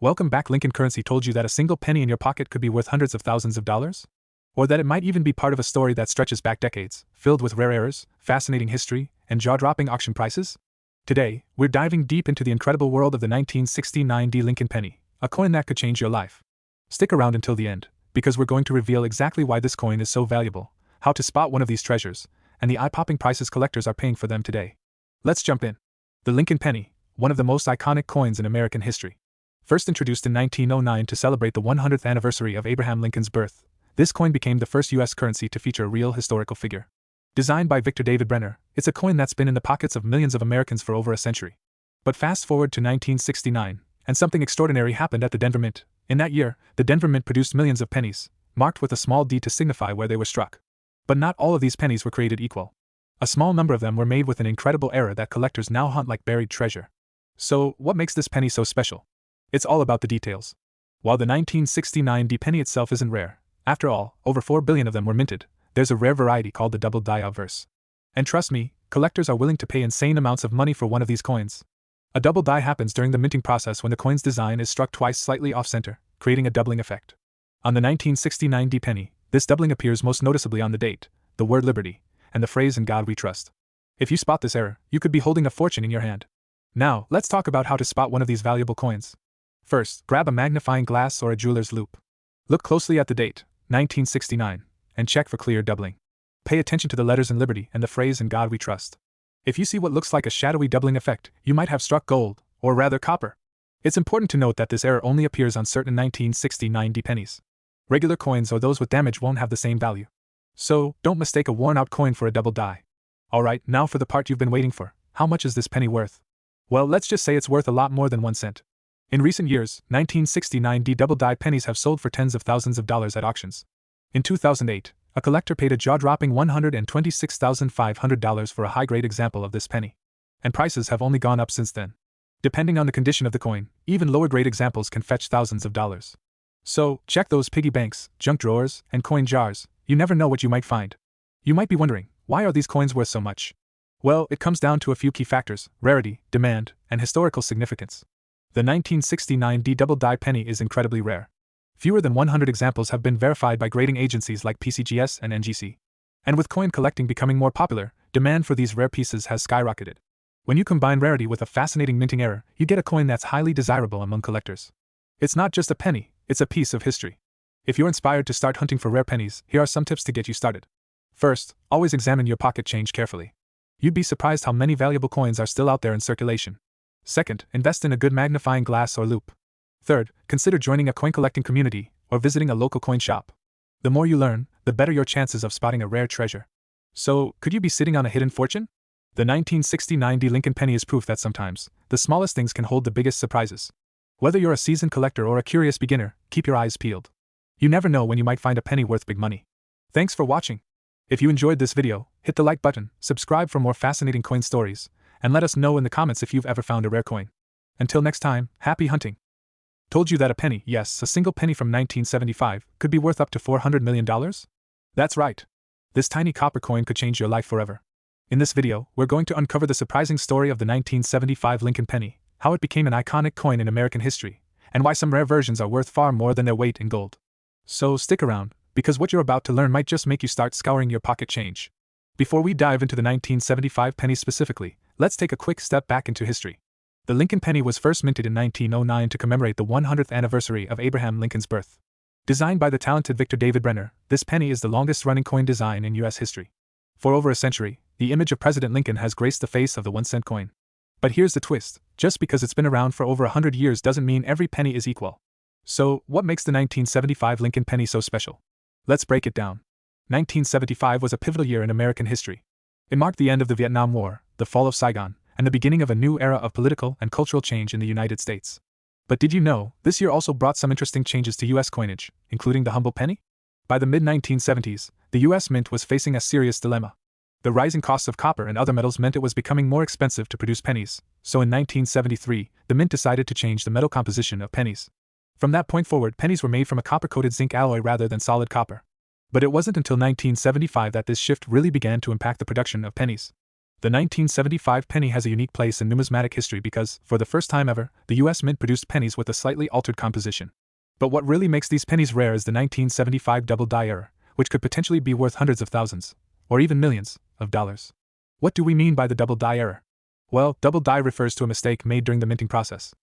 Welcome back. Lincoln Currency told you that a single penny in your pocket could be worth hundreds of thousands of dollars? Or that it might even be part of a story that stretches back decades, filled with rare errors, fascinating history, and jaw-dropping auction prices? Today, we're diving deep into the incredible world of the 1969 Lincoln penny, a coin that could change your life. Stick around until the end, because we're going to reveal exactly why this coin is so valuable, how to spot one of these treasures, and the eye-popping prices collectors are paying for them today. Let's jump in. The Lincoln penny, one of the most iconic coins in American history. First introduced in 1909 to celebrate the 100th anniversary of Abraham Lincoln's birth, this coin became the first U.S. currency to feature a real historical figure. Designed by Victor David Brenner, it's a coin that's been in the pockets of millions of Americans for over a century. But fast forward to 1969, and something extraordinary happened at the Denver Mint. In that year, the Denver Mint produced millions of pennies, marked with a small D to signify where they were struck. But not all of these pennies were created equal. A small number of them were made with an incredible error that collectors now hunt like buried treasure. So, what makes this penny so special? It's all about the details. While the 1969 penny itself isn't rare, after all, over 4 billion of them were minted, there's a rare variety called the double die obverse. And trust me, collectors are willing to pay insane amounts of money for one of these coins. A double die happens during the minting process when the coin's design is struck twice slightly off-center, creating a doubling effect. On the 1969 penny, this doubling appears most noticeably on the date, the word liberty, and the phrase "In God We Trust." If you spot this error, you could be holding a fortune in your hand. Now, let's talk about how to spot one of these valuable coins. First, grab a magnifying glass or a jeweler's loupe. Look closely at the date, 1969, and check for clear doubling. Pay attention to the letters in Liberty and the phrase "In God We Trust." If you see what looks like a shadowy doubling effect, you might have struck gold, or rather copper. It's important to note that this error only appears on certain 1969 pennies. Regular coins or those with damage won't have the same value. So, don't mistake a worn-out coin for a double die. Alright, now for the part you've been waiting for. How much is this penny worth? Well, let's just say it's worth a lot more than 1 cent. In recent years, 1969 double-die pennies have sold for tens of thousands of dollars at auctions. In 2008, a collector paid a jaw-dropping $126,500 for a high-grade example of this penny. And prices have only gone up since then. Depending on the condition of the coin, even lower-grade examples can fetch thousands of dollars. So, check those piggy banks, junk drawers, and coin jars. You never know what you might find. You might be wondering, why are these coins worth so much? Well, it comes down to a few key factors: rarity, demand, and historical significance. The 1969 double-die penny is incredibly rare. Fewer than 100 examples have been verified by grading agencies like PCGS and NGC. And with coin collecting becoming more popular, demand for these rare pieces has skyrocketed. When you combine rarity with a fascinating minting error, you get a coin that's highly desirable among collectors. It's not just a penny, it's a piece of history. If you're inspired to start hunting for rare pennies, here are some tips to get you started. First, always examine your pocket change carefully. You'd be surprised how many valuable coins are still out there in circulation. Second, invest in a good magnifying glass or loupe. Third, consider joining a coin collecting community or visiting a local coin shop. The more you learn, the better your chances of spotting a rare treasure. So, could you be sitting on a hidden fortune? The 1969 Lincoln penny is proof that sometimes, the smallest things can hold the biggest surprises. Whether you're a seasoned collector or a curious beginner, keep your eyes peeled. You never know when you might find a penny worth big money. Thanks for watching. If you enjoyed this video, hit the like button, subscribe for more fascinating coin stories, and let us know in the comments if you've ever found a rare coin. Until next time, happy hunting. Told you that a penny, yes, a single penny from 1975, could be worth up to $400 million? That's right. This tiny copper coin could change your life forever. In this video, we're going to uncover the surprising story of the 1975 Lincoln penny, how it became an iconic coin in American history, and why some rare versions are worth far more than their weight in gold. So stick around, because what you're about to learn might just make you start scouring your pocket change. Before we dive into the 1975 penny specifically, let's take a quick step back into history. The Lincoln penny was first minted in 1909 to commemorate the 100th anniversary of Abraham Lincoln's birth. Designed by the talented Victor David Brenner, this penny is the longest-running coin design in U.S. history. For over a century, the image of President Lincoln has graced the face of the 1-cent coin. But here's the twist: just because it's been around for over 100 years doesn't mean every penny is equal. So, what makes the 1975 Lincoln penny so special? Let's break it down. 1975 was a pivotal year in American history. It marked the end of the Vietnam War, the fall of Saigon, and the beginning of a new era of political and cultural change in the United States. But did you know, this year also brought some interesting changes to U.S. coinage, including the humble penny? By the mid-1970s, the U.S. Mint was facing a serious dilemma. The rising costs of copper and other metals meant it was becoming more expensive to produce pennies, so in 1973, the Mint decided to change the metal composition of pennies. From that point forward, pennies were made from a copper-coated zinc alloy rather than solid copper. But it wasn't until 1975 that this shift really began to impact the production of pennies. The 1975 penny has a unique place in numismatic history because, for the first time ever, the US Mint produced pennies with a slightly altered composition. But what really makes these pennies rare is the 1975 double die error, which could potentially be worth hundreds of thousands, or even millions, of dollars. What do we mean by the double die error? Well, double die refers to a mistake made during the minting process.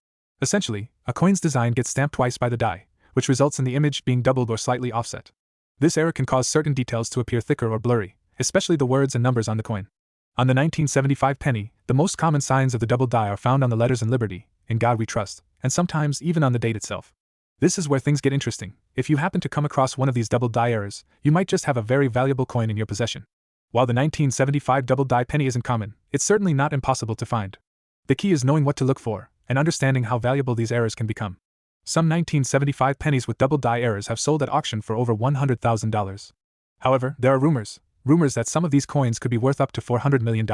Essentially, a coin's design gets stamped twice by the die, which results in the image being doubled or slightly offset. This error can cause certain details to appear thicker or blurry, especially the words and numbers on the coin. On the 1975 penny, the most common signs of the double die are found on the letters in Liberty, In God We Trust, and sometimes even on the date itself. This is where things get interesting. If you happen to come across one of these double die errors, you might just have a very valuable coin in your possession. While the 1975 double die penny isn't common, it's certainly not impossible to find. The key is knowing what to look for, and understanding how valuable these errors can become. Some 1975 pennies with double die errors have sold at auction for over $100,000. However, there are rumors that some of these coins could be worth up to $400 million.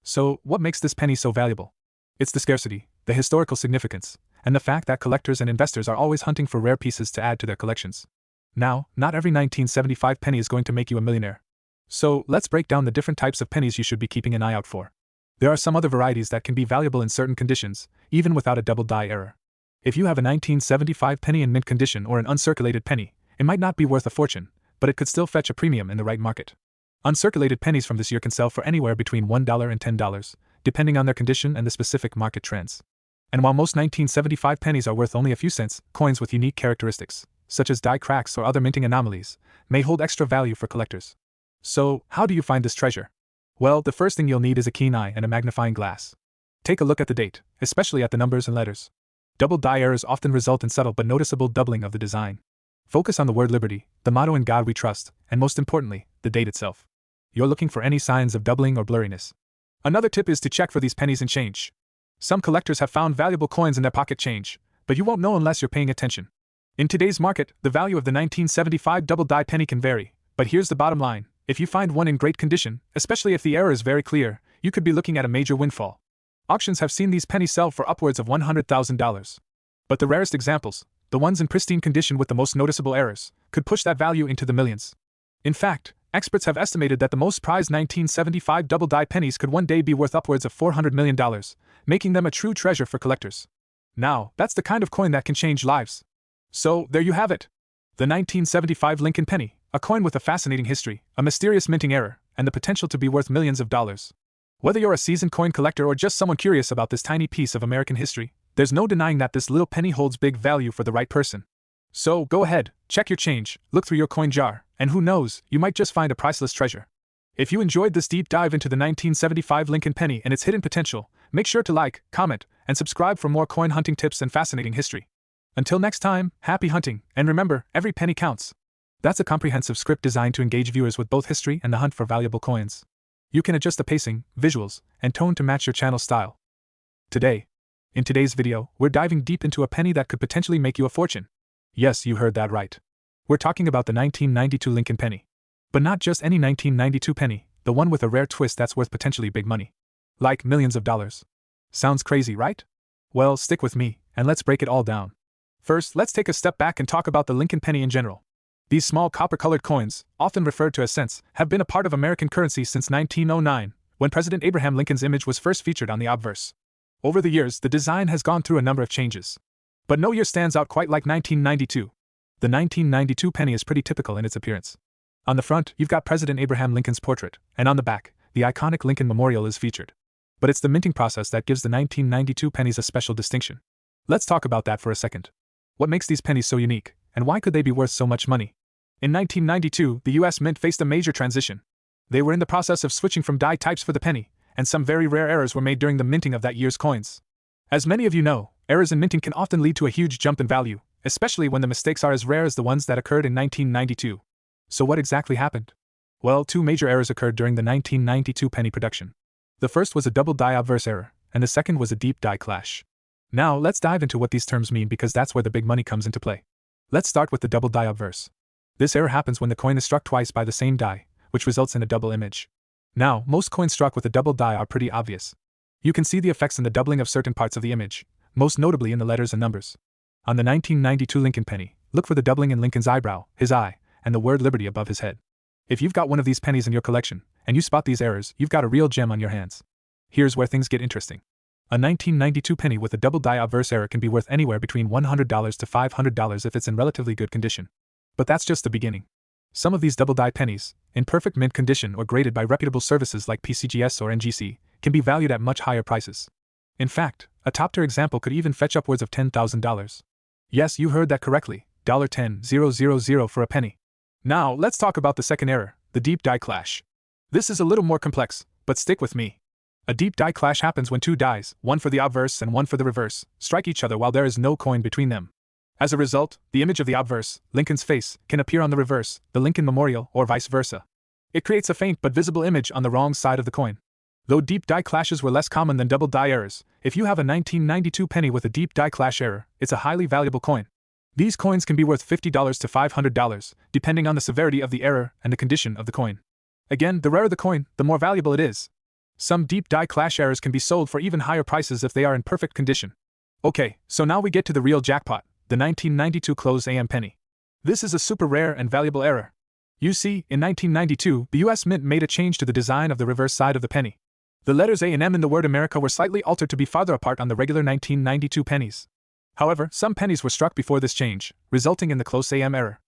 So, what makes this penny so valuable? It's the scarcity, the historical significance, and the fact that collectors and investors are always hunting for rare pieces to add to their collections. Now, not every 1975 penny is going to make you a millionaire. So, let's break down the different types of pennies you should be keeping an eye out for. There are some other varieties that can be valuable in certain conditions, even without a double die error. If you have a 1975 penny in mint condition or an uncirculated penny, it might not be worth a fortune, but it could still fetch a premium in the right market. Uncirculated pennies from this year can sell for anywhere between $1 and $10, depending on their condition and the specific market trends. And while most 1975 pennies are worth only a few cents, coins with unique characteristics, such as die cracks or other minting anomalies, may hold extra value for collectors. So, how do you find this treasure? Well, the first thing you'll need is a keen eye and a magnifying glass. Take a look at the date, especially at the numbers and letters. Double die errors often result in subtle but noticeable doubling of the design. Focus on the word Liberty, the motto In God We Trust, and most importantly, the date itself. You're looking for any signs of doubling or blurriness. Another tip is to check for these pennies in change. Some collectors have found valuable coins in their pocket change, but you won't know unless you're paying attention. In today's market, the value of the 1975 double die penny can vary, but here's the bottom line. If you find one in great condition, especially if the error is very clear, you could be looking at a major windfall. Auctions have seen these pennies sell for upwards of $100,000. But the rarest examples, the ones in pristine condition with the most noticeable errors, could push that value into the millions. In fact, experts have estimated that the most prized 1975 double die pennies could one day be worth upwards of $400 million, making them a true treasure for collectors. Now, that's the kind of coin that can change lives. So, there you have it. The 1975 Lincoln penny, a coin with a fascinating history, a mysterious minting error, and the potential to be worth millions of dollars. Whether you're a seasoned coin collector or just someone curious about this tiny piece of American history, there's no denying that this little penny holds big value for the right person. So, go ahead, check your change, look through your coin jar, and who knows, you might just find a priceless treasure. If you enjoyed this deep dive into the 1975 Lincoln penny and its hidden potential, make sure to like, comment, and subscribe for more coin hunting tips and fascinating history. Until next time, happy hunting, and remember, every penny counts. That's a comprehensive script designed to engage viewers with both history and the hunt for valuable coins. You can adjust the pacing, visuals, and tone to match your channel style. In today's video, we're diving deep into a penny that could potentially make you a fortune. Yes, you heard that right. We're talking about the 1992 Lincoln penny. But not just any 1992 penny, the one with a rare twist that's worth potentially big money. Like millions of dollars. Sounds crazy, right? Well, stick with me, and let's break it all down. First, let's take a step back and talk about the Lincoln penny in general. These small copper-colored coins, often referred to as cents, have been a part of American currency since 1909, when President Abraham Lincoln's image was first featured on the obverse. Over the years, the design has gone through a number of changes. But no year stands out quite like 1992. The 1992 penny is pretty typical in its appearance. On the front, you've got President Abraham Lincoln's portrait, and on the back, the iconic Lincoln Memorial is featured. But it's the minting process that gives the 1992 pennies a special distinction. Let's talk about that for a second. What makes these pennies so unique, and why could they be worth so much money? In 1992, the US Mint faced a major transition. They were in the process of switching from die types for the penny, and some very rare errors were made during the minting of that year's coins. As many of you know, errors in minting can often lead to a huge jump in value, especially when the mistakes are as rare as the ones that occurred in 1992. So what exactly happened? Well, two major errors occurred during the 1992 penny production. The first was a double die obverse error, and the second was a deep die clash. Now, let's dive into what these terms mean because that's where the big money comes into play. Let's start with the double die obverse. This error happens when the coin is struck twice by the same die, which results in a double image. Now, most coins struck with a double die are pretty obvious. You can see the effects in the doubling of certain parts of the image, most notably in the letters and numbers. On the 1992 Lincoln penny, look for the doubling in Lincoln's eyebrow, his eye, and the word Liberty above his head. If you've got one of these pennies in your collection, and you spot these errors, you've got a real gem on your hands. Here's where things get interesting. A 1992 penny with a double die obverse error can be worth anywhere between $100 to $500 if it's in relatively good condition. But that's just the beginning. Some of these double die pennies, in perfect mint condition or graded by reputable services like PCGS or NGC, can be valued at much higher prices. In fact, a top-tier example could even fetch upwards of $10,000. Yes, you heard that correctly, $10,000 for a penny. Now, let's talk about the second error, the deep die clash. This is a little more complex, but stick with me. A deep die clash happens when two dies, one for the obverse and one for the reverse, strike each other while there is no coin between them. As a result, the image of the obverse, Lincoln's face, can appear on the reverse, the Lincoln memorial, or vice versa. It creates a faint but visible image on the wrong side of the coin. Though deep die clashes were less common than double die errors, if you have a 1992 penny with a deep die clash error, it's a highly valuable coin. These coins can be worth $50 to $500, depending on the severity of the error and the condition of the coin. Again, the rarer the coin, the more valuable it is. Some deep die clash errors can be sold for even higher prices if they are in perfect condition. Okay, so now we get to the real jackpot, the 1992 Clos AM penny. This is a super rare and valuable error. You see, in 1992, the US Mint made a change to the design of the reverse side of the penny. The letters A and M in the word America were slightly altered to be farther apart on the regular 1992 pennies. However, some pennies were struck before this change, resulting in the Clos AM error.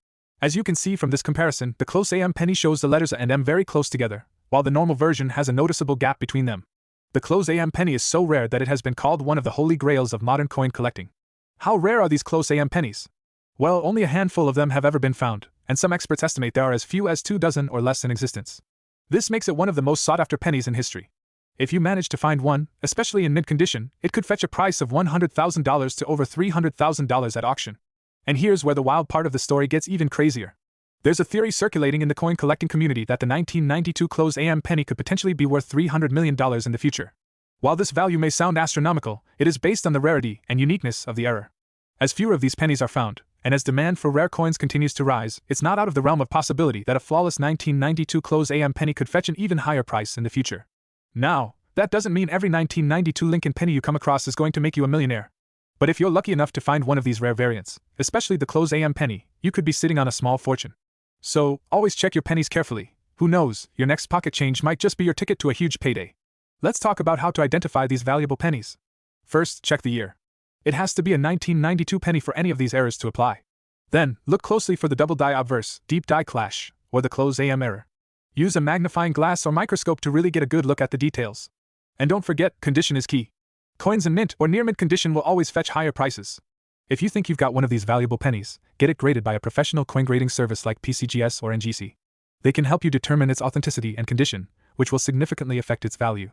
As you can see from this comparison, the Clos AM penny shows the letters A and M very close together, while the normal version has a noticeable gap between them. The Clos AM penny is so rare that it has been called one of the holy grails of modern coin collecting. How rare are these Clos AM pennies? Well, only a handful of them have ever been found, and some experts estimate there are as few as 2 dozen or less in existence. This makes it one of the most sought-after pennies in history. If you manage to find one, especially in mint condition, it could fetch a price of $100,000 to over $300,000 at auction. And here's where the wild part of the story gets even crazier. There's a theory circulating in the coin collecting community that the 1992 Clos AM penny could potentially be worth $300 million in the future. While this value may sound astronomical, it is based on the rarity and uniqueness of the error. As fewer of these pennies are found, and as demand for rare coins continues to rise, it's not out of the realm of possibility that a flawless 1992 Clos AM penny could fetch an even higher price in the future. Now, that doesn't mean every 1992 Lincoln penny you come across is going to make you a millionaire. But if you're lucky enough to find one of these rare variants, especially the Clos AM penny, you could be sitting on a small fortune. So, always check your pennies carefully. Who knows, your next pocket change might just be your ticket to a huge payday. Let's talk about how to identify these valuable pennies. First, check the year. It has to be a 1992 penny for any of these errors to apply. Then, look closely for the double die obverse, deep die clash, or the Clos AM error. Use a magnifying glass or microscope to really get a good look at the details. And don't forget, condition is key. Coins in mint or near mint condition will always fetch higher prices. If you think you've got one of these valuable pennies, get it graded by a professional coin grading service like PCGS or NGC. They can help you determine its authenticity and condition, which will significantly affect its value.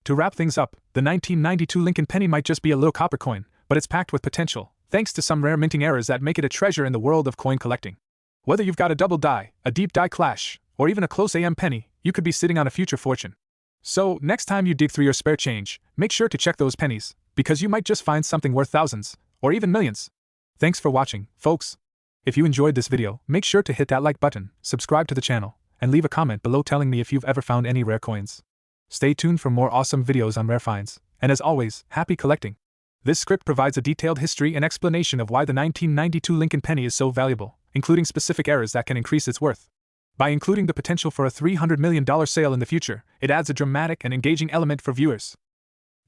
To wrap things up, the 1992 Lincoln penny might just be a little copper coin, but it's packed with potential, thanks to some rare minting errors that make it a treasure in the world of coin collecting. Whether you've got a double die, a deep die clash, or even a Clos AM penny, you could be sitting on a future fortune. So, next time you dig through your spare change, make sure to check those pennies, because you might just find something worth thousands, or even millions. Thanks for watching, folks. If you enjoyed this video, make sure to hit that like button, subscribe to the channel, and leave a comment below telling me if you've ever found any rare coins. Stay tuned for more awesome videos on rare finds, and as always, happy collecting. This script provides a detailed history and explanation of why the 1992 Lincoln penny is so valuable, including specific errors that can increase its worth. By including the potential for a $300 million sale in the future, it adds a dramatic and engaging element for viewers.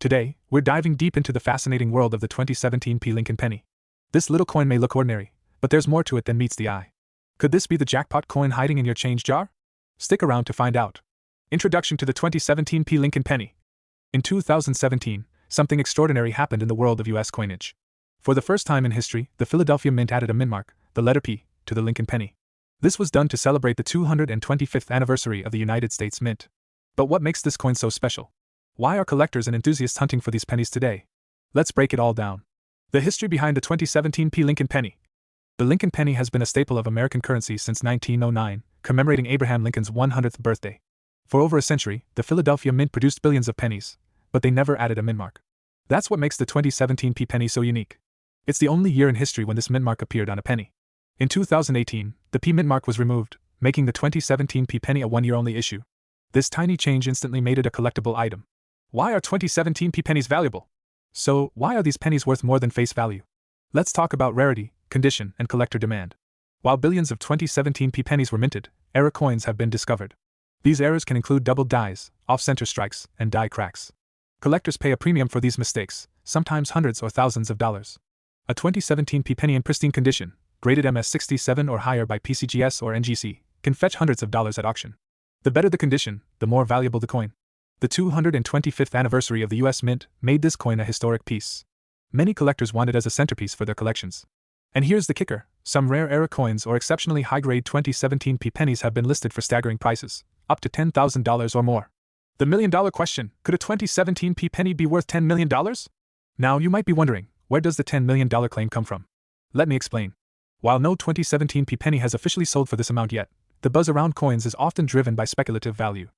Today, we're diving deep into the fascinating world of the 2017 Lincoln penny. This little coin may look ordinary, but there's more to it than meets the eye. Could this be the jackpot coin hiding in your change jar? Stick around to find out. Introduction to the 2017 Lincoln penny. In 2017, something extraordinary happened in the world of US coinage. For the first time in history, the Philadelphia Mint added a mint mark, the letter P, to the Lincoln penny. This was done to celebrate the 225th anniversary of the United States Mint. But what makes this coin so special? Why are collectors and enthusiasts hunting for these pennies today? Let's break it all down. The history behind the 2017 Lincoln penny. The Lincoln penny has been a staple of American currency since 1909, commemorating Abraham Lincoln's 100th birthday. For over a century, the Philadelphia Mint produced billions of pennies, but they never added a mint mark. That's what makes the 2017 penny so unique. It's the only year in history when this mint mark appeared on a penny. In 2018, the P mint mark was removed, making the 2017 penny a one-year-only issue. This tiny change instantly made it a collectible item. Why are 2017 pennies valuable? So, why are these pennies worth more than face value? Let's talk about rarity, condition, and collector demand. While billions of 2017 pennies were minted, error coins have been discovered. These errors can include doubled dies, off-center strikes, and die cracks. Collectors pay a premium for these mistakes, sometimes hundreds or thousands of dollars. A 2017 p penny in pristine condition, graded MS67 or higher by PCGS or NGC, can fetch hundreds of dollars at auction. The better the condition, the more valuable the coin. The 225th anniversary of the US Mint made this coin a historic piece. Many collectors want it as a centerpiece for their collections. And here's the kicker: some rare era coins or exceptionally high-grade 2017 p pennies have been listed for staggering prices, up to $10,000 or more. The million-dollar question: could a 2017 p penny be worth $10 million? Now you might be wondering, where does the $10 million claim come from? Let me explain. While no 2017 p penny has officially sold for this amount yet, the buzz around coins is often driven by speculative value.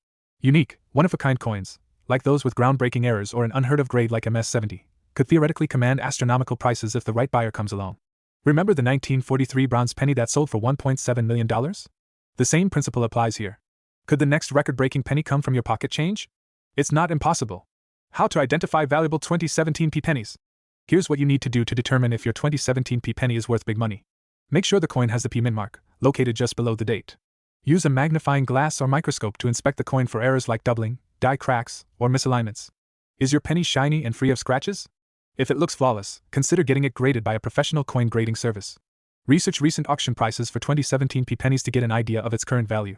Unique, one-of-a-kind coins, like those with groundbreaking errors or an unheard-of grade like MS70, could theoretically command astronomical prices if the right buyer comes along. Remember the 1943 bronze penny that sold for $1.7 million? The same principle applies here. Could the next record-breaking penny come from your pocket change? It's not impossible. How to identify valuable 2017 p pennies? Here's what you need to do to determine if your 2017 p penny is worth big money. Make sure the coin has the P mint mark, located just below the date. Use a magnifying glass or microscope to inspect the coin for errors like doubling, die cracks, or misalignments. Is your penny shiny and free of scratches? If it looks flawless, consider getting it graded by a professional coin grading service. Research recent auction prices for 2017 p pennies to get an idea of its current value.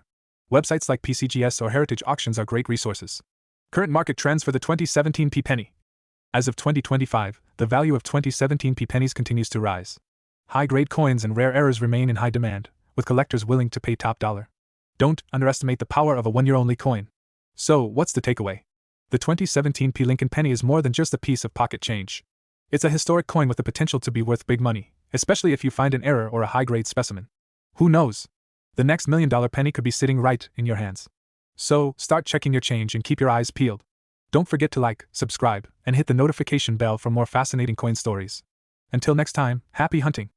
Websites like PCGS or Heritage Auctions are great resources. Current market trends for the 2017 p penny. As of 2025, the value of 2017 p pennies continues to rise. High-grade coins and rare errors remain in high demand, with collectors willing to pay top dollar. Don't underestimate the power of a one-year-only coin. So, what's the takeaway? The 2017 p Lincoln penny is more than just a piece of pocket change. It's a historic coin with the potential to be worth big money, especially if you find an error or a high-grade specimen. Who knows? The next $1 million penny could be sitting right in your hands. So, start checking your change and keep your eyes peeled. Don't forget to like, subscribe, and hit the notification bell for more fascinating coin stories. Until next time, happy hunting!